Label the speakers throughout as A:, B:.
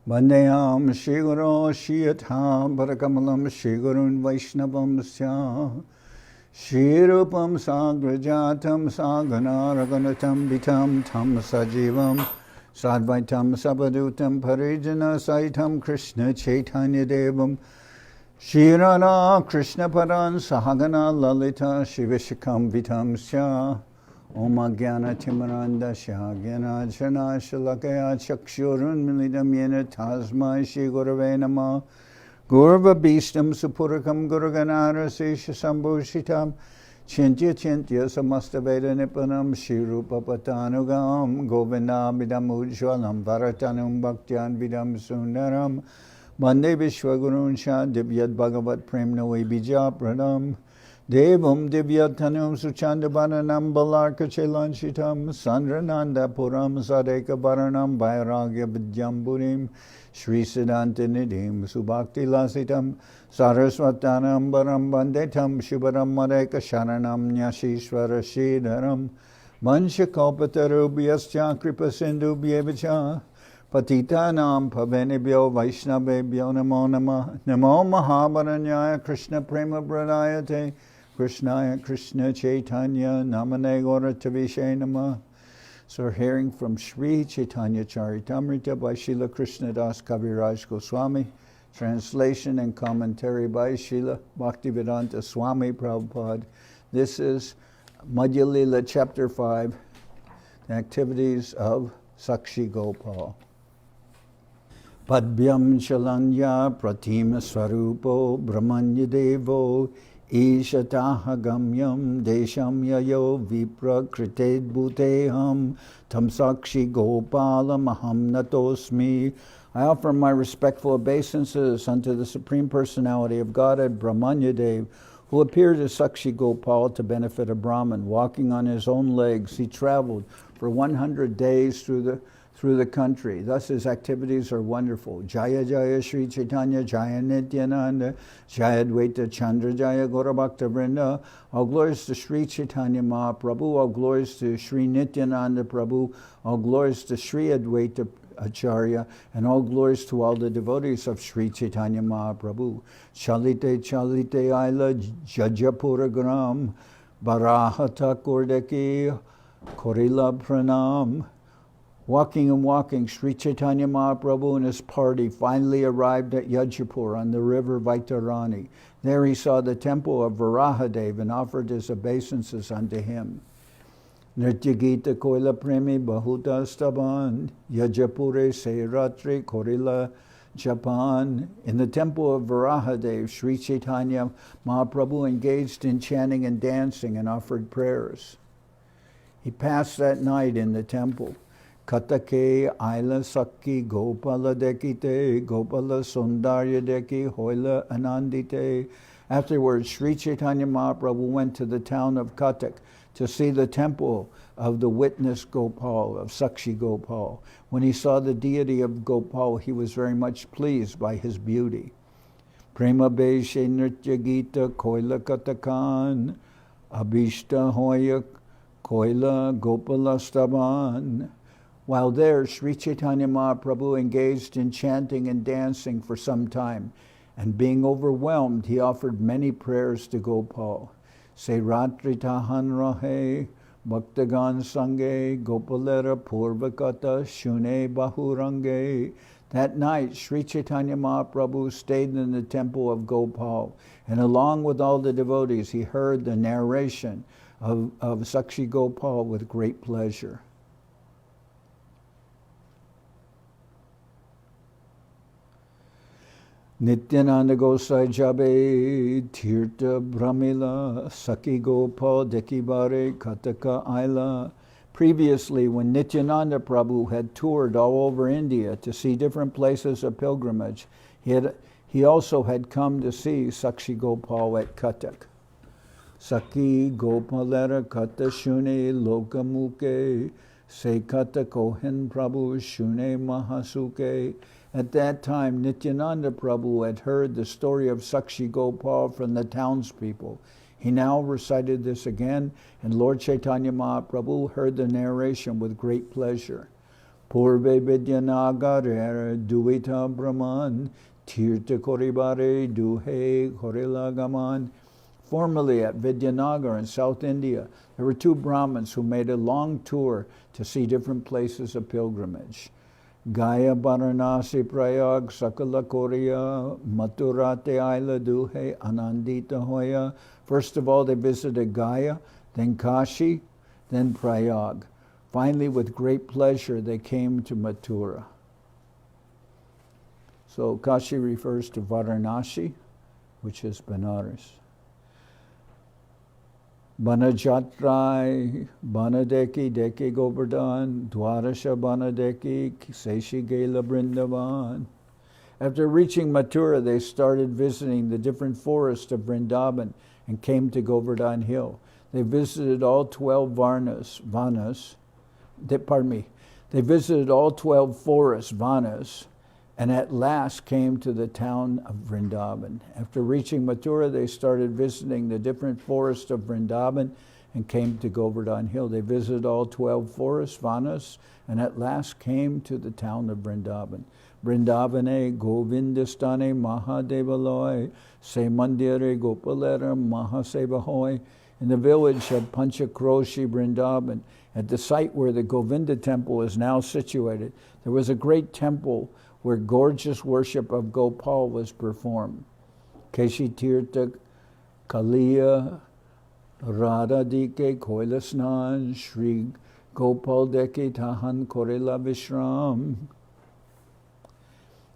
A: Vandeham Shri Guru Shriyatham Parakamalam Shri Gurun Vaishnavam Sya Shri Rupam Sagrajatam Sagana Raganatam Vitam Tam Sajivam Sadvaitam Sabadutam Parijana Saitam Krishna Chaitanya Devam Shri Radha Krishna Paran Sahagana Lalita Shivishakam Vitam Sya Om Jnana Timaranda Shagana Jana Shalakaya Chakshurun Milidam Yena Tasmai Shri Gurave Nama Gurva Bhistam Supurakam Guruganara Sesha Sambhushitam Chintya Chintya Samastaveda Nipanam Shri Rupa Patanugam Govinda Vidam Ujwalam Varatanum Bhaktyan Vidam Sundaram Bande Vishwagurun Shah Divyad Bhagavat Premnavi Bija Pradam Devam Divyatanum Suchandabananam Balarka Chelanchitam Sandrananda Puram Sadeka Baranam Vairagya Vidyamburim Sri Siddhanta Nidhim Subhakti Lasitam Saraswatanam Baram Bandetam Shivaram Madeka Sharanam Nyashishvara Shridharam Manchakalpatarubhyascha Kripa Sindhu Bhyevacha Patitanam Pavenibhyo Vaishnavebhyo Namo Namah Namo Mahabaranyaya Krishna Prema Pradayate Krishnaya Krishna Chaitanya Namane Gauratavishe Namah. So we're hearing from Sri Chaitanya Charitamrita by Srila Krishnadas Kaviraj Goswami, translation and commentary by Srila Bhaktivedanta Swami Prabhupada. This is Madhya-lila chapter 5, the activities of Sakshi-gopal. Padbyam Shalanya Pratima Swarupo Brahmanya Devo Ishataha Gamyam Desham Yayo Vipra Krited Bhuteham Tam Sakshi-gopala Maham Natosmi. I offer my respectful obeisances unto the Supreme Personality of Godhead, Brahmanya Dev, who appeared as Sakshi-gopal to benefit a Brahmin. Walking on his own legs, he traveled for 100 days through the country. Thus his activities are wonderful. Jaya Jaya Sri Chaitanya, Jaya Nityananda, Jaya Dvaita Chandra, Jaya Gaurabhakta Vrinda. All glories to Sri Chaitanya Mahaprabhu, all glories to Sri Nityananda Prabhu, all glories to Sri Advaita Acharya, and all glories to all the devotees of Sri Chaitanya Mahaprabhu. Chalite Chalite Aila Yajapura Gram, Barahata Kordaki, Korila Pranam. Walking and walking, Sri Chaitanya Mahaprabhu and his party finally arrived at Yajapura on the river Vaitarani. There he saw the temple of Varahadev and offered his obeisances unto him. Nritya Gita Koila Premi Bahuta Staban, Yajapure Seiratri Korila Japan. In the temple of Varahadev, Sri Chaitanya Mahaprabhu engaged in chanting and dancing and offered prayers. He passed that night in the temple. Katake Aila Sakshi-gopal Dekite Gopala Sundarya Deki Hoila Anandite. Afterwards, Sri Chaitanya Mahaprabhu went to the town of Cuttak to see the temple of the witness Gopal, of Sakshi-gopal. When he saw the deity of Gopal, he was very much pleased by his beauty. Prema Beshe Nritya Gita Koila Katakan Abhishta Hoya Koila Gopala Staban. While there, Sri Chaitanya Mahaprabhu engaged in chanting and dancing for some time, and being overwhelmed, he offered many prayers to Gopal. Se Ratri Tahan Rahe, Bhaktagan Sange, Gopalera Purvakata, Shune Bahurange. That night, Sri Chaitanya Mahaprabhu stayed in the temple of Gopal, and along with all the devotees, he heard the narration of Sakshi-gopal with great pleasure. Nityananda Gosai Jabe Tirtha Brahmila Sakshi-gopal Dekibare Kataka Aila. Previously, when Nityananda Prabhu had toured all over India to see different places of pilgrimage, he also had come to see Sakshi-gopal at Cuttak. Sakshi-gopalera Kata Shune Lokamuke Se Kata Kohen Prabhu Shune Mahasuke. At that time, Nityananda Prabhu had heard the story of Sakshi-gopal from the townspeople. He now recited this again, and Lord Chaitanya Mahaprabhu heard the narration with great pleasure. Purve Vidyanagare Duita Brahman Tirtha Koribare Duhe Korilagaman. Formerly at Vidyanagar in South India, there were two Brahmins who made a long tour to see different places of pilgrimage. Gaya Varanasi Prayag Sakala Korea Mathurate Aila Duhe Anandita Hoya. First of all, they visited Gaya, then Kashi, then Prayag. Finally, with great pleasure, they came to Mathura. So Kashi refers to Varanasi, which is Benares. Banajatrai, Banadeki, Deki Govardhan, Dwarasha Banadeki, Sakshi-gopal Vrindavan. After reaching Mathura, they started visiting the different forests of Vrindavan and came to Govardhan Hill. They visited all 12 They visited all 12 forests, Vanas, and at last came to the town of Vrindavan. After reaching Mathura, they started visiting the different forests of Vrindavan and came to Govardhan Hill. They visited all 12 forests, Vanas, and at last came to the town of Vrindavan. Vrindavane Govindastane Mahadevaloy Se Mandire Gopalera Mahasevahoy. In the village of Panchakroshi, Vrindavan, at the site where the Govinda temple is now situated, there was a great temple where gorgeous worship of Gopal was performed. Keshi Tirtha, Kaliya, Radhadike, Koilasnan, Sri Gopal Deke Tahan Korela Vishram.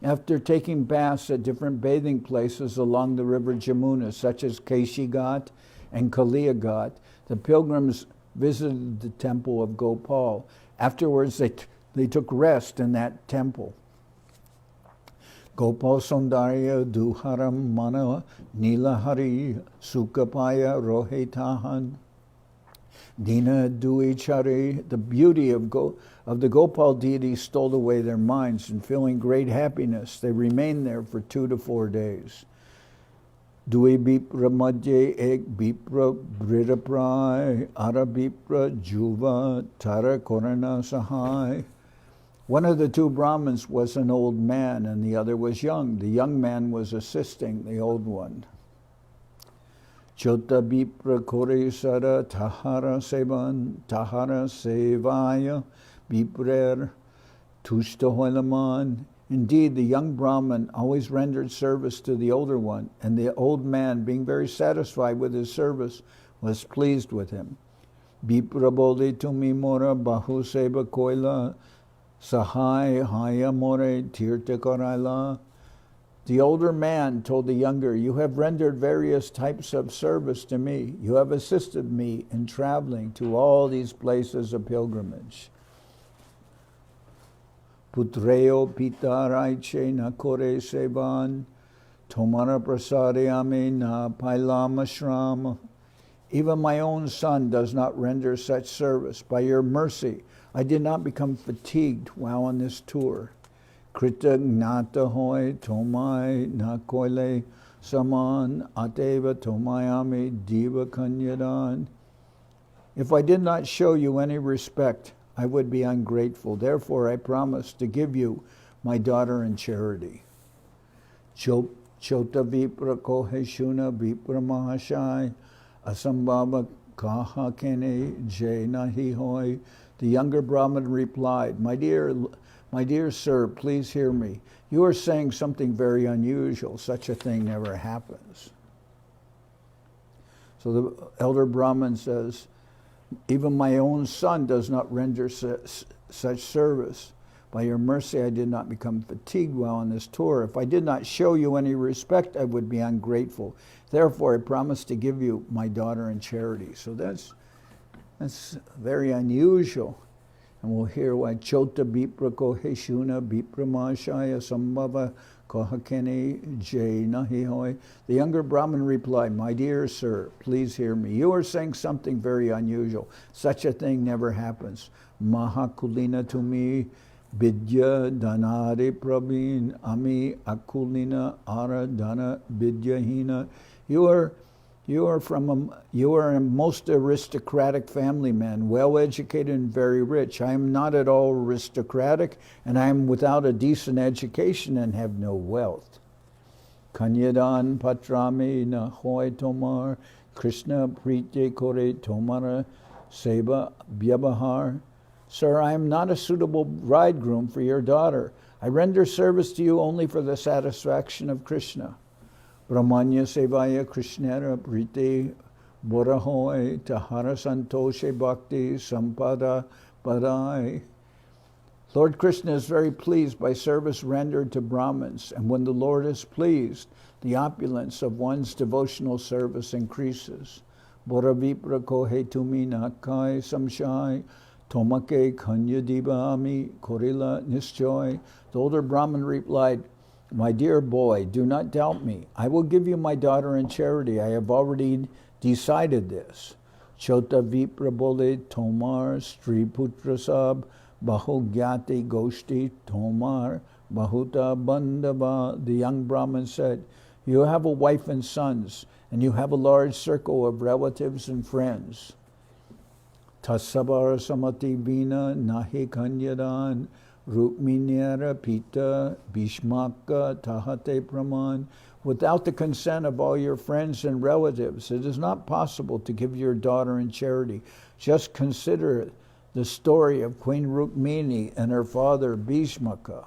A: After taking baths at different bathing places along the river Jamuna, such as Keshi Ghat and Kaliya Ghat, the pilgrims visited the temple of Gopal. Afterwards, they took rest in that temple. Gopal Sundarya Duharam Mana Nilahari Sukapaya Rohetahan Dina Duichari. The beauty of the Gopal deity stole away their minds, and feeling great happiness, they remained there for 2 to 4 days. Dui Bipra Madhye Ek Bipra Bridaprai Ara Bipra Juva Tara Korana Sahai. One of the two Brahmins was an old man and the other was young. The young man was assisting the old one. Chota Bipra Koresara Tahara Sevan Tahara Sevaya Biprer Tushtahoelaman. Indeed, the young Brahmin always rendered service to the older one, and the old man, being very satisfied with his service, was pleased with him. Bipra Bodhi Tumi Mora Bahu Seva Koila Sahai Haya More Tirtha Karaila. The older man told the younger, "You have rendered various types of service to me. You have assisted me in traveling to all these places of pilgrimage." Putreo pita raiche na kore sevan, tomara prasade ame na pailam ashram. Even my own son does not render such service. By your mercy, I did not become fatigued while on this tour. Krita gnata hoy tomai na koile saman ateva tomayami diva kanyadan. If I did not show you any respect, I would be ungrateful. Therefore, I promise to give you my daughter in charity. Chota vipra koheshuna vipra mahashai asambhava kaha kene jay nahi hoy. The younger Brahmin replied, My dear sir, please hear me. You are saying something very unusual. Such a thing never happens. So the elder Brahmin says, even my own son does not render such service. By your mercy, I did not become fatigued while on this tour. If I did not show you any respect, I would be ungrateful. Therefore, I promise to give you my daughter in charity. So that's very unusual. And we'll hear why Chota Bipra Koheshuna Bipra Mashaya Sambhava Kohakene Jay Nahi Hoy. The younger Brahmin replied, My dear sir, please hear me. You are saying something very unusual. Such a thing never happens. Mahakulina to me, Bidya Danare Prabhin Ami Akulina Ara Dana Bidyahina. You You are a most aristocratic family man, well educated and very rich. I am not at all aristocratic, and I am without a decent education and have no wealth. Kanyadan patrami na hoy tomar, Krishna prite kore tomara seva vyabahar. Sir, I am not a suitable bridegroom for your daughter. I render service to you only for the satisfaction of Krishna. Brahmanya sevaya Krishnara prite borahoy tahara santoshe bhakti sampada padai. Lord Krishna is very pleased by service rendered to Brahmins, and when the Lord is pleased, the opulence of one's devotional service increases. Bora vipra kohe tumi nakai samshai tomake kanya dibami korila nisjoy. The older Brahmin replied, my dear boy, do not doubt me. I will give you my daughter in charity. I have already decided this. Chota vipra bole tomar striputra sab bahugyati goshti tomar bahuta bandava. The young Brahmin said, you have a wife and sons, and you have a large circle of relatives and friends. Tasabar samati vina nahi kanyadan Rukminyara Pita Bhishmaka Tahate Praman. Without the consent of all your friends and relatives, it is not possible to give your daughter in charity. Just consider the story of Queen Rukmini and her father Bhishmaka.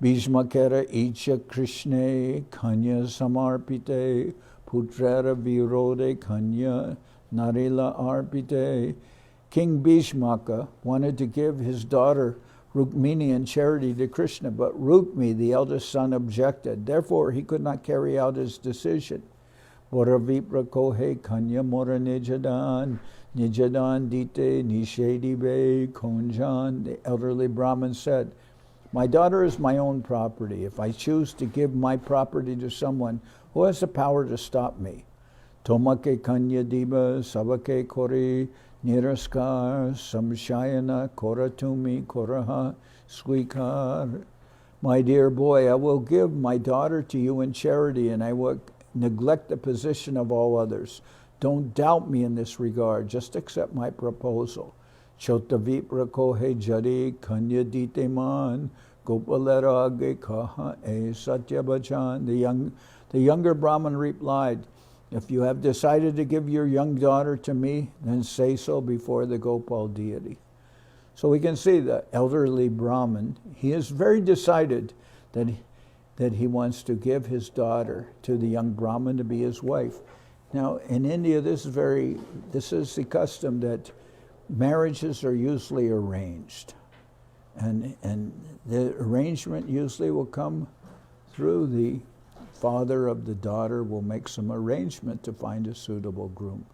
A: Bhishmakara Icha Krishne Kanya Samarpite Putrara Virode Kanya Narila Arpite. King Bhishmaka wanted to give his daughter Rukmini in charity to Krishna, but Rukmi, the eldest son, objected. Therefore, he could not carry out his decision. Boravipra kohe kanya mora nijadan, nijadan dite nishedibe konjan. The elderly Brahmin said, my daughter is my own property. If I choose to give my property to someone, who has the power to stop me? Tomake kanya diba sabake kori Niraskar, Samshayana, Koratumi, Koraha, Swikar. My dear boy, I will give my daughter to you in charity, and I will neglect the position of all others. Don't doubt me in this regard, just accept my proposal. Chotavipra kohe jari kanya dite man, gopalerage kaha e satyabachan. The younger Brahmin replied, if you have decided to give your young daughter to me, then say so before the Gopal deity. So we can see the elderly Brahmin, he is very decided that he wants to give his daughter to the young Brahmin to be his wife. Now in India, this is the custom that marriages are usually arranged. And the arrangement usually will come through the father of the daughter will make some arrangement to find a suitable groom.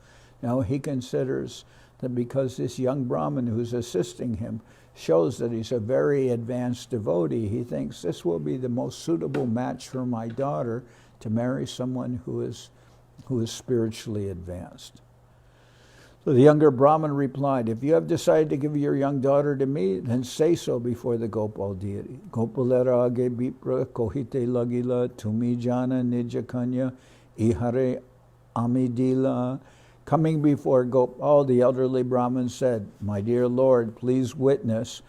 A: Now he considers that because this young Brahmin who's assisting him shows that he's a very advanced devotee, he thinks this will be the most suitable match for my daughter to marry someone who is spiritually advanced. So the younger Brahmin replied, if you have decided to give your young daughter to me, then say so before the Gopal deity. Gopalera age bipra kohite lagila tumi jana nija kanya ihare amidila. Coming before Gopal, the elderly Brahmin said, my dear Lord, please witness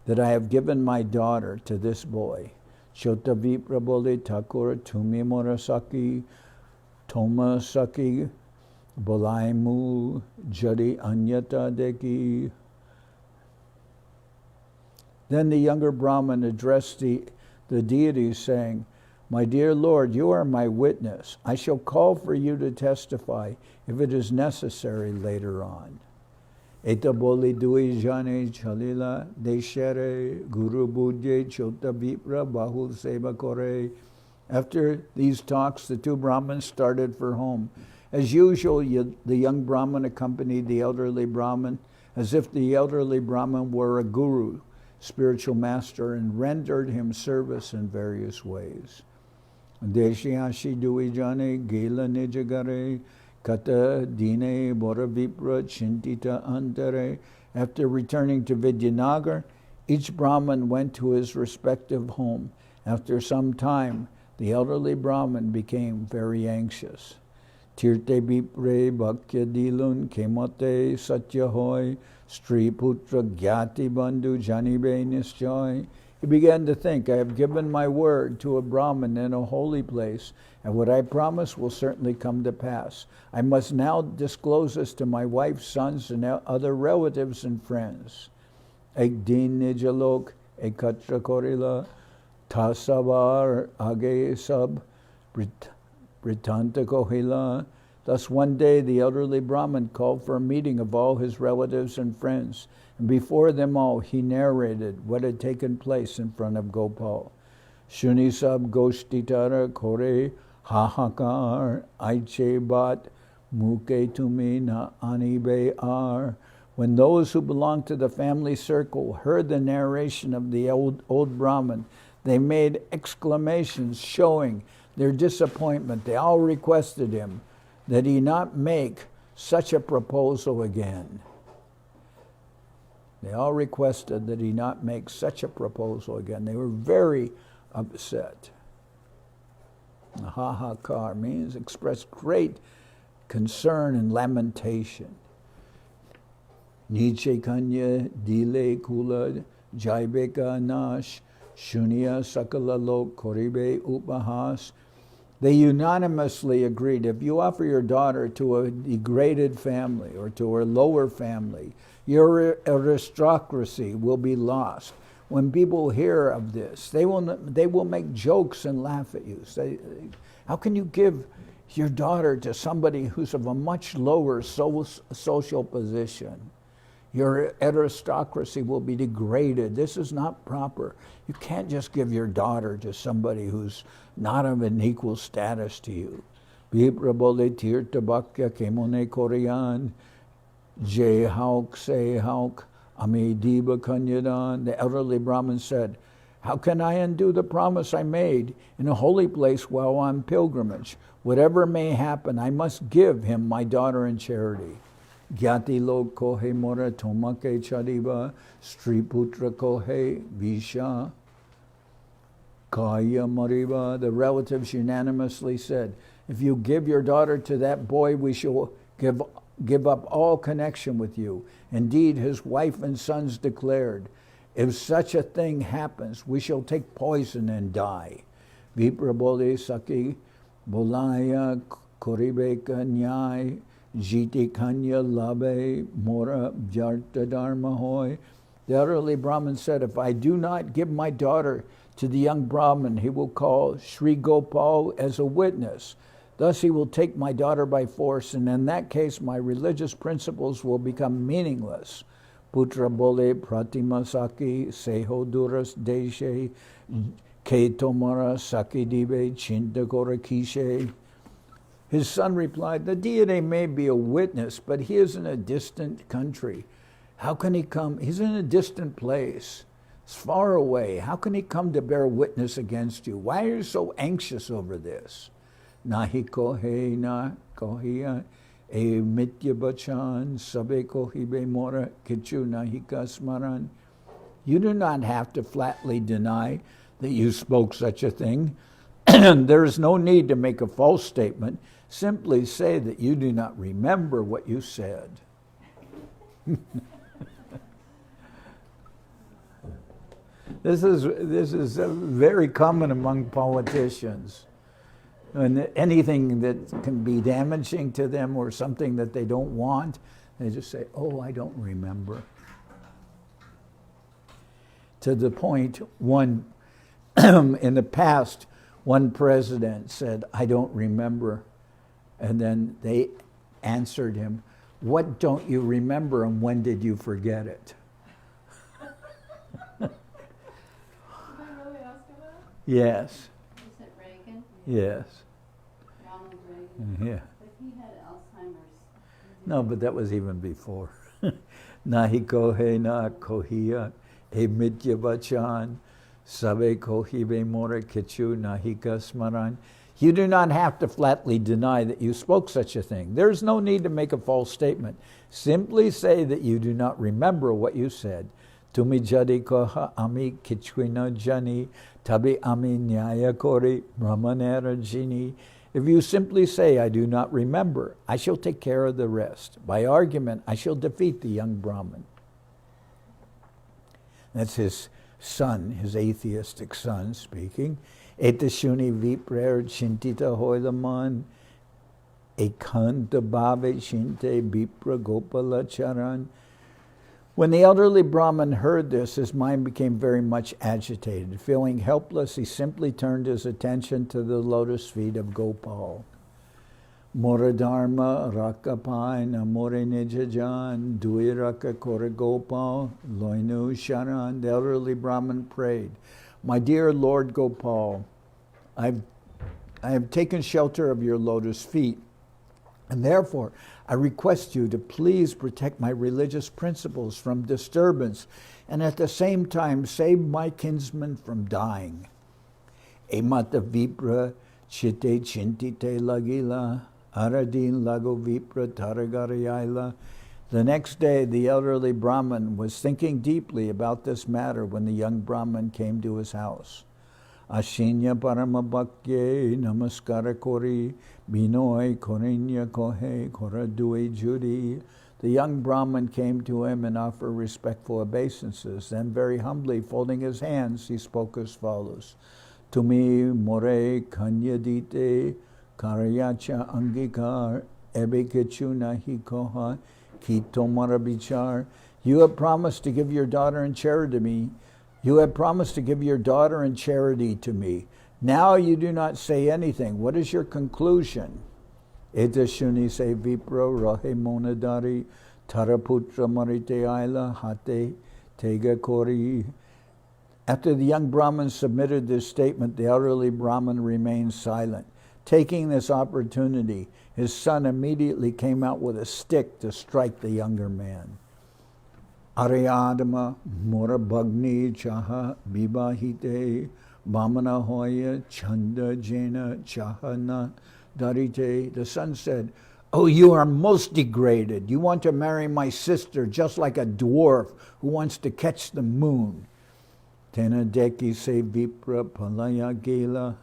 A: that I have given my daughter to this boy. Chota vipra bole thakur tumi morasaki toma saki Bolaimu Jari Anyata Deki. Then the younger Brahmin addressed the deities, saying, my dear Lord, you are my witness. I shall call for you to testify if it is necessary later on. Eta boli dui jane chalila deshere guru budye chota vipra bahul seva kore. After these talks, the two Brahmins started for home. As usual, the young Brahmin accompanied the elderly Brahmin as if the elderly Brahmin were a guru, spiritual master, and rendered him service in various ways. Deshiashi duijane gela nijagare kata dine boravipra chintita antare. After returning to Vidyanagar, each Brahmin went to his respective home. After some time, the elderly Brahmin became very anxious. Tirte Bipre Bhakya Dilun Kemote Satyahoy Sri Putra Gyati Bandhu Janibe Nisjoy. He began to think, I have given my word to a Brahmin in a holy place, and what I promise will certainly come to pass. I must now disclose this to my wife, sons, and other relatives and friends. Ek din nijalok ekatra korila tasavar age sab britanta kohila. Thus one day the elderly Brahmin called for a meeting of all his relatives and friends, and before them all he narrated what had taken place in front of Gopal. Shuni sab goshtitara kore hahakar aiche bat muke tumi na anibe ar. When those who belonged to the family circle heard the narration of the old Brahmin, they made exclamations showing their disappointment. They all requested him that he not make such a proposal again. They all requested that he not make such a proposal again. They were very upset. Hahakar means express great concern and lamentation. Niche kanya dile kula jaibeka nash shunya sakala lok koribe upahas. They unanimously agreed, if you offer your daughter to a degraded family or to a lower family, your aristocracy will be lost. When people hear of this, they will make jokes and laugh at you. Say, how can you give your daughter to somebody who's of a much lower social position? Your aristocracy will be degraded. This is not proper. You can't just give your daughter to somebody who's not of an equal status to you. Viprabole tirta bhakya kemone korean, jay hauk se hauk, ame diba kanyadan. The elderly Brahmin said, how can I undo the promise I made in a holy place while on pilgrimage? Whatever may happen, I must give him my daughter in charity. Gyati lok kohe mora tomake chadiba, Sri Putra kohe visha kaya mariba. The relatives unanimously said, if you give your daughter to that boy, we shall give up all connection with you. Indeed, his wife and sons declared, if such a thing happens, we shall take poison and die. Viprabole saki bolaya koribeka nyai jiti kanya labe mora bjarta dharma hoy. The elderly Brahmin said, if I do not give my daughter to the young Brahmin, he will call Sri-gopal as a witness. Thus he will take my daughter by force, and in that case my religious principles will become meaningless. Putra bole pratima saki seho duras deshe ke tomara saki dibe chinta gora kishe. His son replied, the deity may be a witness, but he is in a distant country. How can he come? He's in a distant place. It's far away. How can he come to bear witness against you? Why are you so anxious over this? Nahi kohe na kohiya e mitya bachan sabe kohibe mora kichu nahika smaran. You do not have to flatly deny that you spoke such a thing. There is no need to make a false statement. Simply say that you do not remember what you said. This is very common among politicians. And anything that can be damaging to them or something that they don't want, they just say, oh, I don't remember. To the point, one in the past, one president said, I don't remember. And then they answered him, what don't you remember and when did you forget it?
B: Did I really ask him that?
A: Yes.
B: You said Reagan?
A: Yes.
B: Ronald Reagan?
A: Yeah.
B: But he had Alzheimer's.
A: No, but that was even before. Nahi kohe na kohiya e mitya bachan sabe kohibe mora kichu nahika smaran. You do not have to flatly deny that you spoke such a thing. There is no need to make a false statement. Simply say that you do not remember what you said. Tumi jadi koha ami kichwina jani tabi ami nyaya kori brahmanera jini If you simply say, I do not remember, I shall take care of the rest. By argument, I shall defeat the young Brahmin. That's his son, his atheistic son speaking. Etashuni viprer chintita hoilaman ekanta bhave chinte vipra gopala charan. When the elderly Brahmin heard this, his mind became very much agitated. Feeling helpless, he simply turned his attention to the lotus feet of Gopal. Moradharma rakapai namore nijajan duiraka kore Gopal loinu sharan. The elderly Brahmin prayed, my dear Lord Gopal, I have taken shelter of your lotus feet, and therefore I request you to please protect my religious principles from disturbance and at the same time save my kinsman from dying. Emata vipra chite chintite lagila aradin lago vipra taragarayaila. The next day the elderly Brahmin was thinking deeply about this matter when the young Brahmin came to his house. Ashinya paramabhakye namaskara kori binoi korinya kohe koradue judi. The young Brahmin came to him and offered respectful obeisances. Then very humbly folding his hands, he spoke as follows. Tumi more kanyadite karayacha angikar ebekechu nahi koha kitomara bichar. You have promised to give your daughter in charity to me. You have promised to give your daughter in charity to me. Now you do not say anything. What is your conclusion? Etashuni se vipra rahe monadari taraputra marite aila hate tega kori. After the young Brahmin submitted this statement, the elderly Brahmin remained silent. Taking this opportunity, his son immediately came out with a stick to strike the younger man. Aryadama mora bhagni chaha vibahite Bhamana hoya chanda jena chahana darite. The son said, oh, you are most degraded. You want to marry my sister just like a dwarf who wants to catch the moon. Tena deki se vipra palaya gela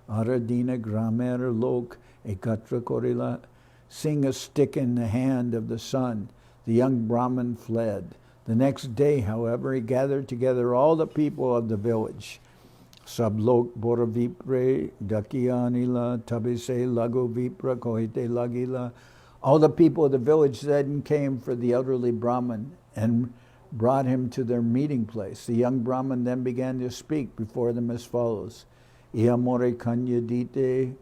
A: aradina gramer lok ekatra korila. Seeing a stick in the hand of the son, the young Brahmin fled. The next day, however, he gathered together all the people of the village. Sablok bora vipre dakianila tabise lago vipra kohite lagila. All the people of the village then came for the elderly Brahmin and brought him to their meeting place. The young Brahmin then began to speak before them as follows. Ihamore kanyadite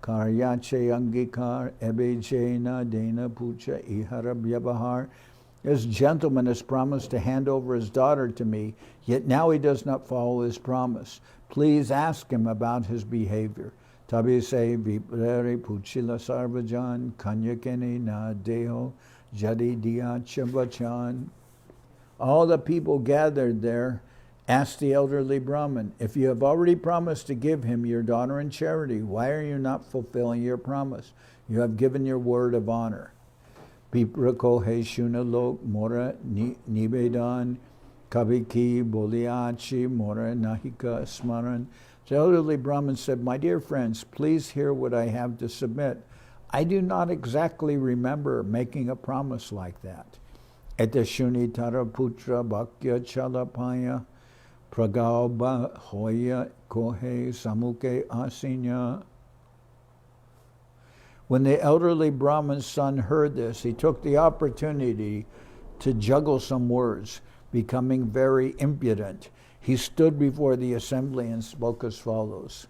A: karyache angikar ebe jena dena pucha ihara vyavahar. This gentleman has promised to hand over his daughter to me, yet now he does not follow his promise. Please ask him about his behavior. Tabise viprere puchila sarvajan kanyakene na deho jadi dia chavachan. All the people gathered there asked the elderly Brahmin, if you have already promised to give him your daughter in charity, why are you not fulfilling your promise? You have given your word of honor. Pipra kohe shunalok mora nibedan kabiki boliachi mora nahika smaran. The elderly Brahmin said, my dear friends, please hear what I have to submit. I do not exactly remember making a promise like that. Etashuni tara putra bhakya chalapaya pragalba hoya kohe samuke asinya. When the elderly Brahmin's son heard this, he took the opportunity to juggle some words, becoming very impudent. He stood before the assembly and spoke as follows.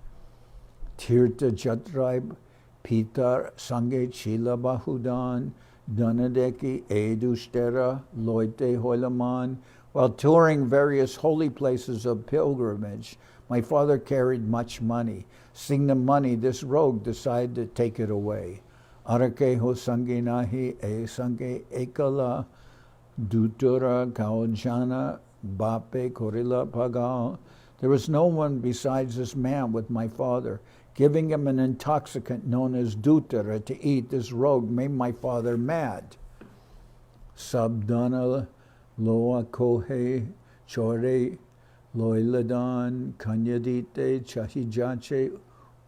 A: Tirtha Jatraib Pitar Sange Chila Bahudan Danadeki Edustera Loite Hoilaman. While touring various holy places of pilgrimage, my father carried much money. Seeing the money, this rogue decided to take it away. Arake ho sange nahi e sange ekala dutura kaojana bape korila pagal. There was no one besides this man with my father. Giving him an intoxicant known as dutara to eat, this rogue made my father mad. Sabdana loa kohe chore loiladan kanyadite chahijache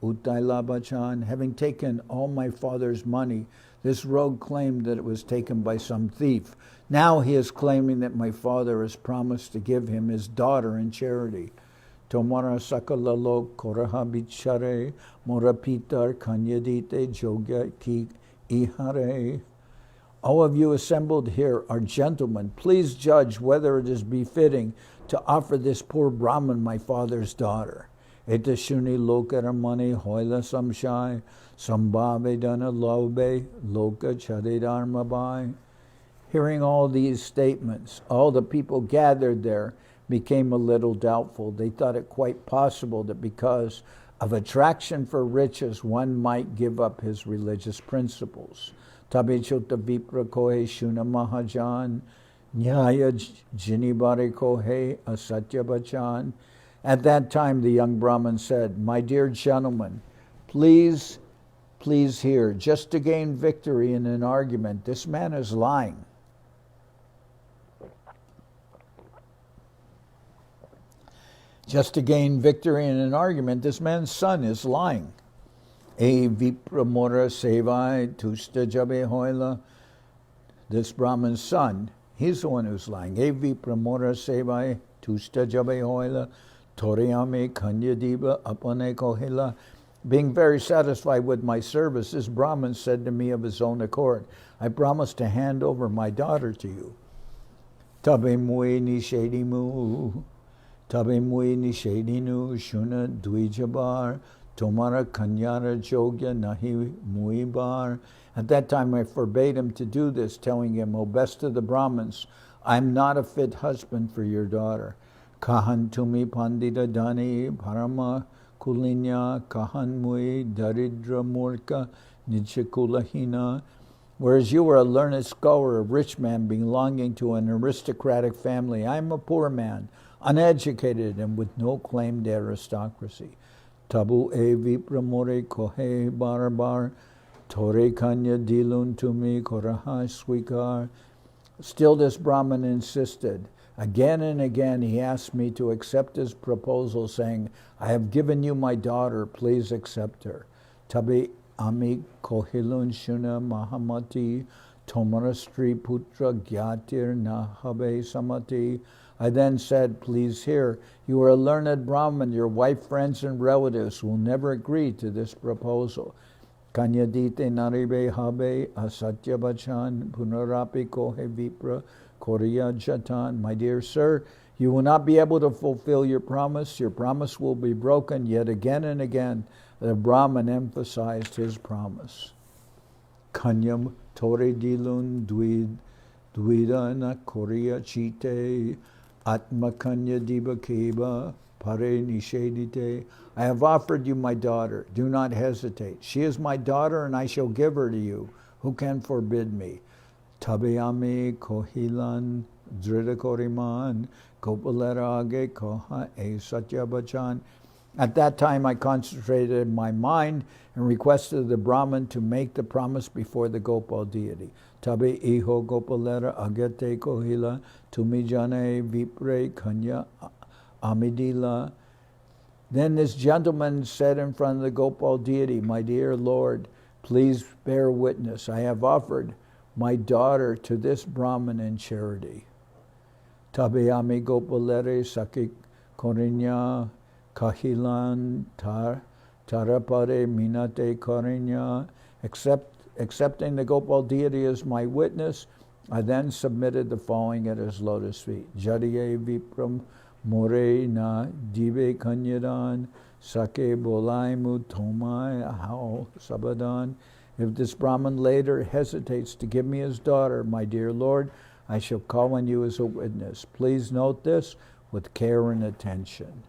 A: Utaila Bachan, having taken all my father's money, this rogue claimed that it was taken by some thief. Now he is claiming that my father has promised to give him his daughter in charity. Tomara sakalalo koraha bichare morapitar kanyadite jogya ki ihare. All of you assembled here are gentlemen. Please judge whether it is befitting to offer this poor Brahman my father's daughter. Etashuni lokaramani hoila samshai sambhavedana lobe loka chadidarmabai. Hearing all these statements, all the people gathered there became a little doubtful. They thought it quite possible that because of attraction for riches, one might give up his religious principles. Tabichota vipra kohe shuna mahajan, nyaya jinibare kohe asatya bachan. At that time, the young Brahmin said, my dear gentlemen, please hear, just to gain victory in an argument, this man is lying. Just to gain victory in an argument, this man's son is lying. E vipramora sevai tusta jabe hoila. This Brahman's son, he's the one who's lying. E vipramora sevai tusta jabe hoila. Toriyame kanyadiba apane kohila. Being very satisfied with my service, this Brahman said to me of his own accord, I promise to hand over my daughter to you. Tabe mui nishedimu. Tabe mui nishedinu shuna dvijabar. Tomara kanyara jogya nahi muibar. At that time I forbade him to do this, telling him, O best of the Brahmins, I'm not a fit husband for your daughter. Kahan tumi pandita dani parama kulinya kahan mui daridra murka nichakulahina. Whereas you are a learned scholar, a rich man belonging to an aristocratic family, I am a poor man, uneducated and with no claim to aristocracy. Tabu e vipramore kohe barbar, tore kanya dilun tumi koraha swikar. Still this Brahmin insisted. Again and again he asked me to accept his proposal, saying, I have given you my daughter, please accept her. Tabi ami kohilun shuna mahamati tomara Sri putra gyatir nahabe samati. I then said, please hear, you are a learned Brahmin, your wife, friends, and relatives will never agree to this proposal. Kanyadite naribe habe asatya bachan punarapi kohe vipra Korea Jatan. My dear sir, you will not be able to fulfill your promise. Your promise will be broken. Yet again and again, the Brahman emphasized his promise. Kanyam tore dilun dvidana Korea chite atma kanya diba keba pare nishedite. I have offered you my daughter. Do not hesitate. She is my daughter, and I shall give her to you. Who can forbid me? Tabeyame kohilan dridakoriman kopalerage koha e satyabachan. At that time I concentrated my mind and requested the Brahman to make the promise before the Gopal deity. Tabe iho gopalera agate kohila tumijane vipre kanya amidila. Then this gentleman said in front of the Gopal deity, my dear Lord, please bear witness. I have offered my daughter to this Brahman in charity. Tabeyami gopalere sakik korinya kahilan tarapare minate korinya. Accepting the Gopal deity as my witness, I then submitted the following at his lotus feet. Jadiye vipram more na dive kanyadan sake bolaimu tomai ahao sabadan. If this Brahman later hesitates to give me his daughter, my dear Lord, I shall call on you as a witness. Please note this with care and attention.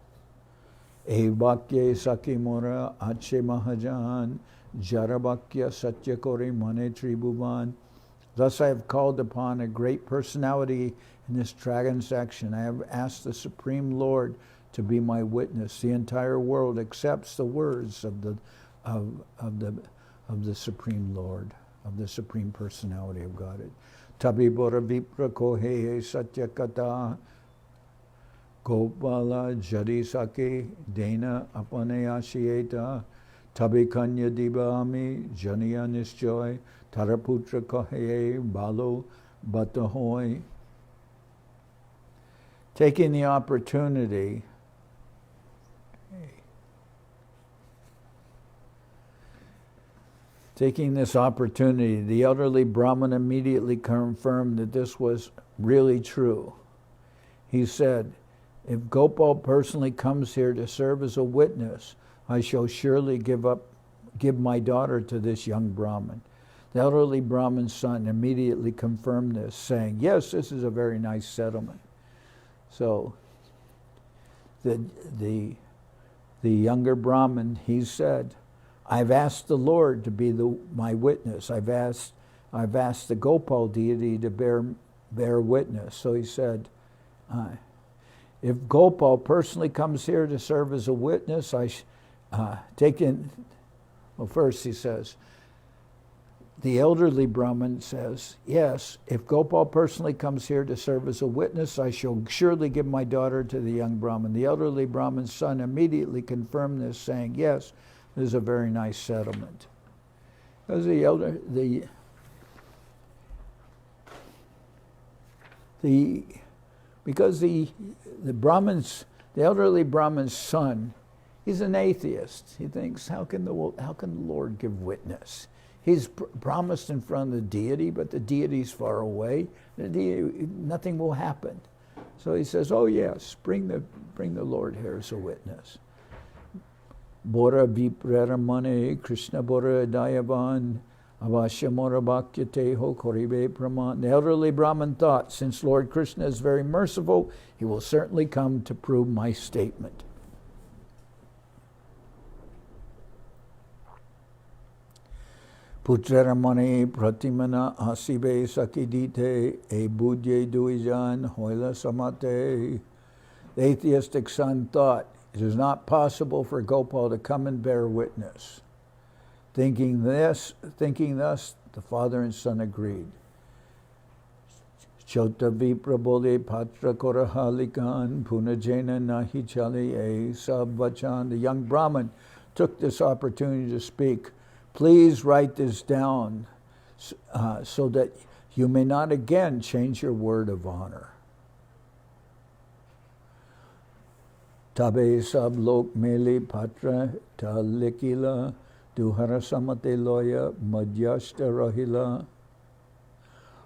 A: Evakye sakimora ache mahajan jarabakya satyakori mane tribhuvan. Thus I have called upon a great personality in this transaction. I have asked the Supreme Lord to be my witness. The entire world accepts the words of the Supreme Lord, of the Supreme Personality of Godhead. Tabi bora vipra kohe satyakata gopala jadi sake dena apane ashieta Tabi kanya dibami janiya nisjoy taraputra kahaye balo batahoy. Taking the opportunity Taking this opportunity, the elderly Brahmin immediately confirmed that this was really true. He said, if Gopal personally comes here to serve as a witness, I shall surely give my daughter to this young Brahmin. The elderly Brahmin's son immediately confirmed this, saying, yes, this is a very nice settlement. So the younger Brahmin, he said, I've asked the Lord to be my witness. I've asked the Gopal deity to bear witness. So he said, if Gopal personally comes here to serve as a witness, first he says, the elderly Brahmin says, yes, if Gopal personally comes here to serve as a witness, I shall surely give my daughter to the young Brahmin. The elderly Brahmin's son immediately confirmed this, saying, yes, this is a very nice settlement. Because the elderly Brahmin's son, he's an atheist. He thinks, how can the Lord give witness? He's promised in front of the deity, but the deity's far away. Nothing will happen. So he says, oh yes, bring the Lord here as a witness. Bora viprara mane Krishna bora dayavan avashamora bhakyateho koribe praman. The elderly Brahmin thought, since Lord Krishna is very merciful, he will certainly come to prove my statement. Putrara mane pratimana asibe sakidite e budye duijan hoila samate. The atheistic son thought, it is not possible for Gopal to come and bear witness. Thinking thus, the father and son agreed. Chota viprabole patra korahalikan punajena nahi chali e sabvachan. The young Brahmin took this opportunity to speak. Please write this down so that you may not again change your word of honor. Tabe sab lok mele patra talikila duhara samate loya madhyashta rahila.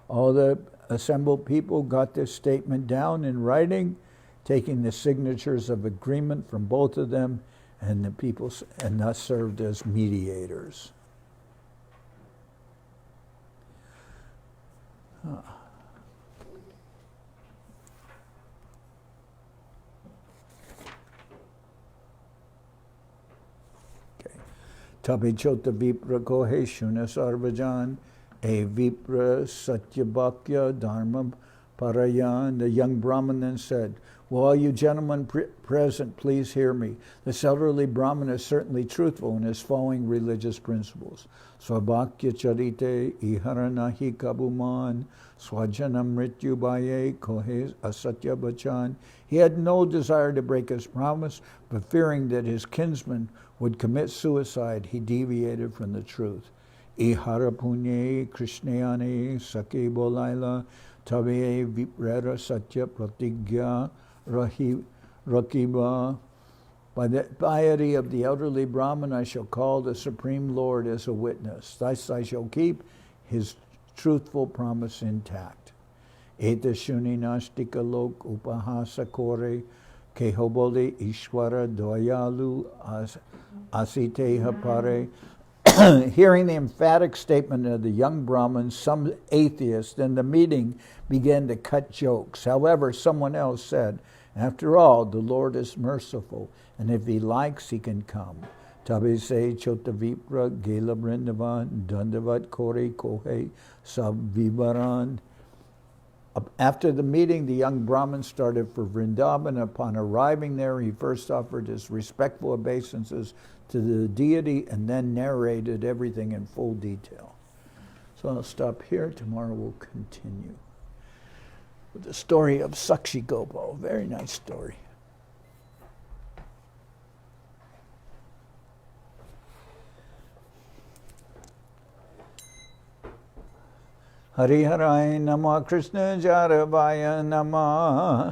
A: All the assembled people got this statement down in writing, taking the signatures of agreement from both of them, and the people and thus served as mediators. Tabi chota vipra kohe shuna sarvajan, e vipra satyabhakya dharma parayan. The young Brahmin then said, well, all you gentlemen present, please hear me. This elderly Brahmin is certainly truthful in his following religious principles. Swabhakya charite iharanahi kabuman, swajanam mrityu baye kohe asatya bachan. He had no desire to break his promise, but fearing that his kinsman would commit suicide, he deviated from the truth. Ihara punye krishnayane sake bolaila tabe viprera satya pratigya rakiba. By the piety of the elderly Brahmin, I shall call the Supreme Lord as a witness. Thus I shall keep his truthful promise intact. Eta shuni nastika lok upahasa kore kehobole ishwara doyalu asiteha pare. Hearing the emphatic statement of the young Brahmin, some atheists in the meeting began to cut jokes. However, someone else said, after all, the Lord is merciful, and if he likes, he can come. Tabe se chota vipra gela brindavan dandavat kore kohe sab vivaran. After the meeting, the young Brahmin started for Vrindavan. Upon arriving there, he first offered his respectful obeisances to the deity and then narrated everything in full detail. So I'll stop here. Tomorrow we'll continue with the story of Sakshi-gopal. Very nice story. Hari Harai Namah Krishna Jaravaya Namah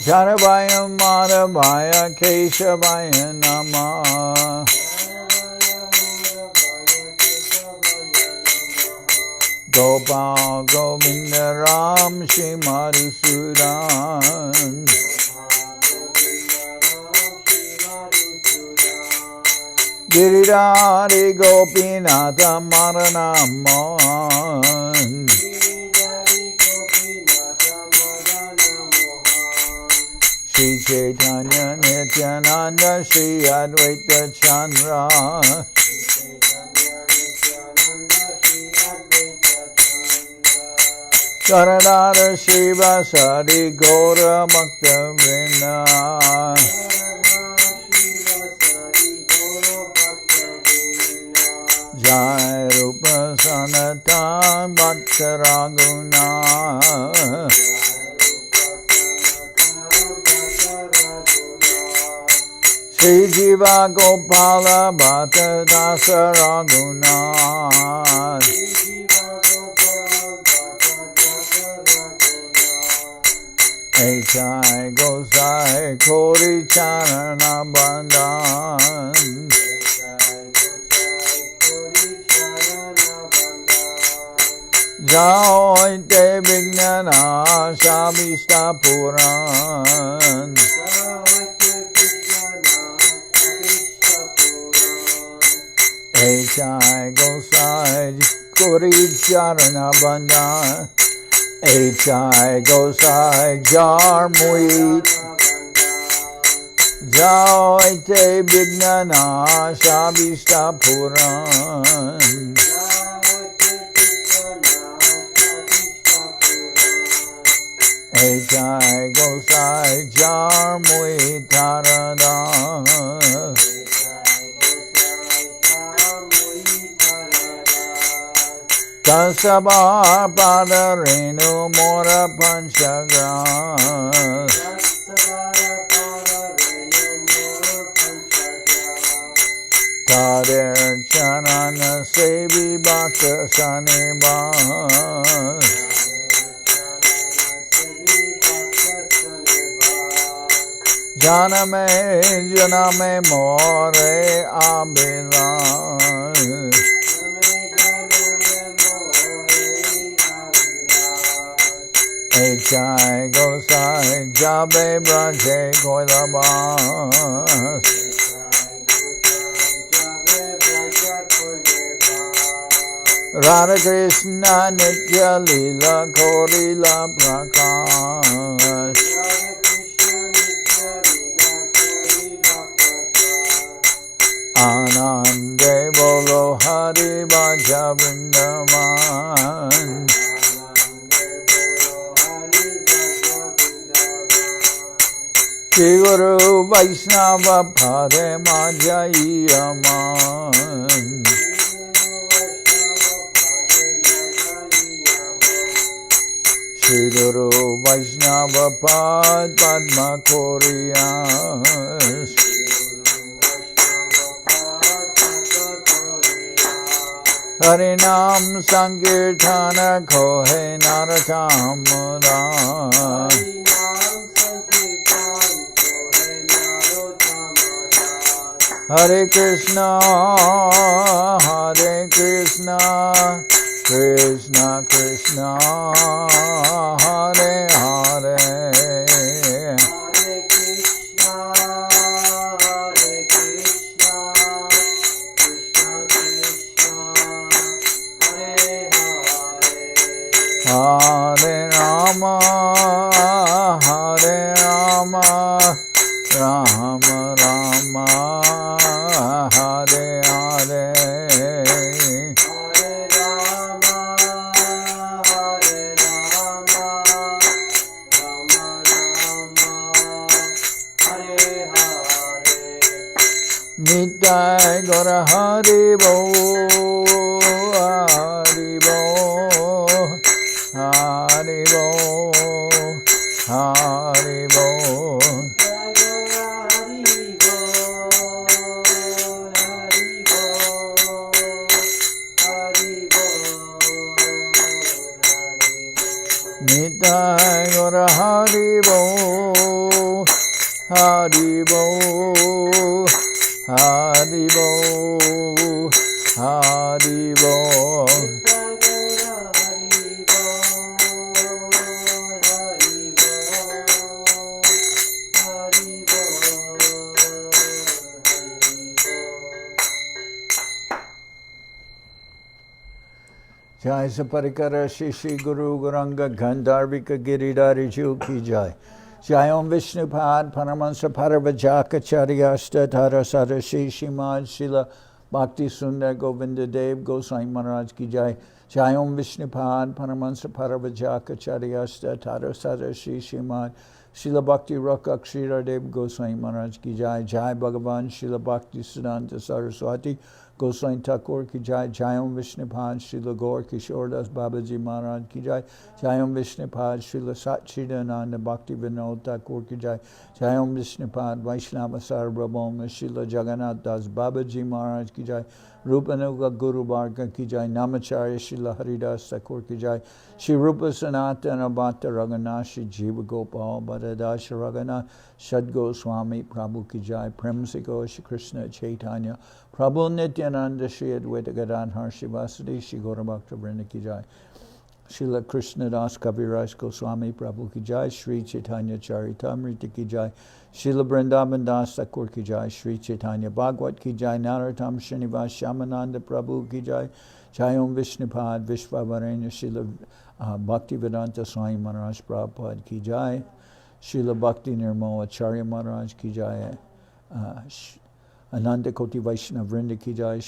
A: Jaravaya Madhavaya Keshavaya Namah Gopal Govinda Ram Shri Madhusudan Giridhari Gopinatha Maranaman Sri Chaitanya Nityananda Sri Advaita Chandra Saradara Seva Sadi Gora Bhakta Vrinda Jai Rupa Sanatan Bhakta Raguna Sri Jiva Gopala Bhatta Dasa Raguna Echai Gosai Kori Charana Bandhan Jai Te Vignana Shabista Puran Echai Gosai Kori Charana Bandhan Echai Gosai Jar Muit Jai Te Vignana Shabista Puran Echai Gosai Jar Muit Tarada Kasaba Pada Renu Mora Panchagram Tader Chanana Sevi Bhakta Saniba Janame More Abila Echai Gosai Jabe Braje Koilabas Radha Krishna Nitya-lila Korila Prakash Anande Bolo Hari Bhaja Vrindavan Shri Guru Vaishnava Pade Madhya-lila Shri Guru Vaishnava Pad Padma Koriyas Harinam Sankirtana Kohe Naratamura Hare Krishna Krishna Krishna Hare Hare Hare Rama Rama Rama Hare Hare Nitai Gora Hari Bo Hari Bo Hari Bo Hari Bo Nitai Gaura Haribo, Haribo, Haribo, Haribo. Jai Saparikara Shishi Guru Guranga Gandharvika Giridhari Ju Ki Jai. Jai Om Vishnupad Paramahansa Paravajaka Charyasta Tara Sarashi Shimad Srila Bhakti Sundar Govinda Dev Goswami Maharaj Ki Jai. Jai Om Vishnupad Paramahansa Paravajaka Charyasta Tara Sarashi Shimad Srila Bhakti Rakak Srila Dev Goswami Maharaj Ki Jai. Jai Bhagavan Srila Bhakti Siddhanta Saraswati Goswami Thakur Ki Jai. Jai Om Vishnupad Srila Gaur Kishordas Babaji Maharaj Ki Jai. Jai Om Vishnupad Srila Sakshi-gopal Bhakti Vinod Thakur Ki Jai. Jai Om Vishnupad Vaishnava Sarvabhauma Srila Jagannath Das Babaji Maharaj Ki Jai. Rupanuga Guru Bharga Ki Jai. Namacharya Srila Haridas Thakur Ki Jai. Shri Rupa Sanatana Bhatta Raghunath Shri Jiva Gopal Bhattadash Raghunath Shad Goswami Prabhu Ki Jai. Premsiko Shri Krishna Chaitanya Prabhu Nityananda Shri Advaita Gadadhar Shivasadi Shri Gaurabhakta Vrinda Ki Jai. Srila Krishnadas Kaviraj Goswami Prabhu Ki Jai. Sri Chaitanya Charitamrita Ki Jai. Srila Vrindavan Das Thakur Ki Jai. Sri Chaitanya Bhagwat Ki Jai. Narottam Srinivas Shamananda Prabhu Ki Jai. Jai Om Vishnupad Vishvavarenya Srila Bhakti Vedanta Swami Maharaj Prabhupada Ki Jai. Srila Bhakti Nirmala Acharya Maharaj Ki Jai. Ananda Koti Vaishnava Vrinda Ki Jai.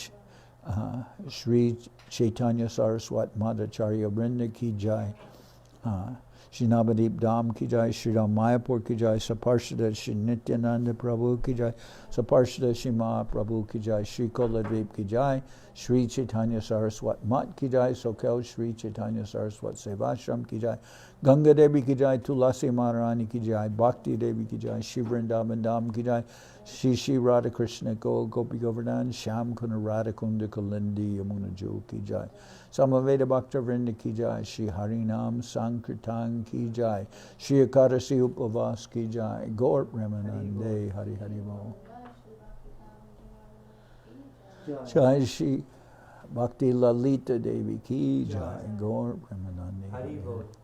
A: Sri Chaitanya Saraswat Madhacharya Vrinda Ki Jai. Shri Navadip Dham Ki Jai. Shri Ram Mayapur Ki Jai. Saparshada Sri Nityananda Prabhu Ki Jai. Saparshada Sri Mahaprabhu Ki Jai. Shri Koladvip Ki Jai. Sri Chaitanya Saraswat Mat Ki Jai. Soquel Sri Chaitanya Saraswat Seva Ashram Ki Jai. Ganga Devi Ki Jai. Tulasi Maharani Ki Jai. Bhakti Devi Ki Jai. Shri Vrindavan Dham Ki Jai. Shri Shri Radha Krishna Go Gopi Govardhan Sham Kuna Radha Kunda Kalindi Yamuna Jo Ki Jai. Samaveda Bhakta Vrinda Ki Jai. Shri Harinam Sankirtan Ki Jai. Shri Akarasi Upavas Ki Jai. Gaur Premanande Hari Hari Mo. Jai Shri Bhakti Lalita Devi Ki Jai. Gaur Premanande Hari Hari.